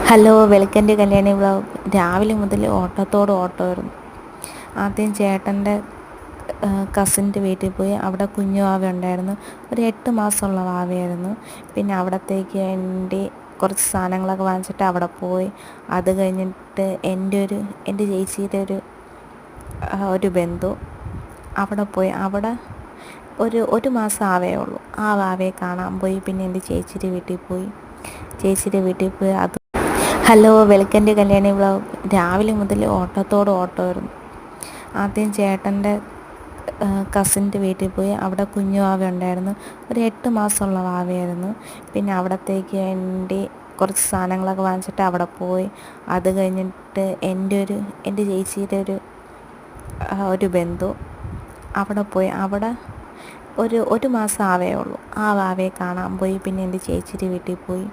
Hello, welcome to Kalyani vlog. രാവിലെ മുതൽ ഓട്ടത്തോട് ഓട്ടമായിരുന്നു. ആദ്യം ചേട്ടൻ്റെ കസിൻ്റെ വീട്ടിൽ പോയി. അവിടെ കുഞ്ഞു വാവ ഉണ്ടായിരുന്നു. ഒരു 8 മാസമുള്ള വാവയായിരുന്നു. പിന്നെ അവിടത്തേക്ക് വേണ്ടി കുറച്ച് സാധനങ്ങളൊക്കെ വാങ്ങിച്ചിട്ട് അവിടെ പോയി. അത് കഴിഞ്ഞിട്ട് എൻ്റെ ചേച്ചിയുടെ ഒരു ബന്ധു അവിടെ പോയി. അവിടെ ഒരു മാസം ആവേ ഉള്ളൂ. ആ വാവയെ കാണാൻ പോയി. പിന്നെ എൻ്റെ ചേച്ചിയുടെ വീട്ടിൽ പോയി. അത് hello, welcome to Kalyani vlog. രാവിലെ മുതൽ ഓട്ടത്തോട് ഓട്ടമായിരുന്നു. ആദ്യം ചേട്ടൻ്റെ കസിൻ്റെ വീട്ടിൽ പോയി. അവിടെ കുഞ്ഞു വാവ ഉണ്ടായിരുന്നു. ഒരു 8 മാസമുള്ള വാവയായിരുന്നു. പിന്നെ അവിടത്തേക്ക് വേണ്ടി കുറച്ച് സാധനങ്ങളൊക്കെ വാങ്ങിച്ചിട്ട് അവിടെ പോയി. അത് കഴിഞ്ഞിട്ട് എൻ്റെ ചേച്ചിയുടെ ഒരു ബന്ധു അവിടെ പോയി. അവിടെ ഒരു മാസം ആവേ ഉള്ളൂ. ആ വാവയെ കാണാൻ പോയി. പിന്നെ എൻ്റെ ചേച്ചിയുടെ വീട്ടിൽ പോയി.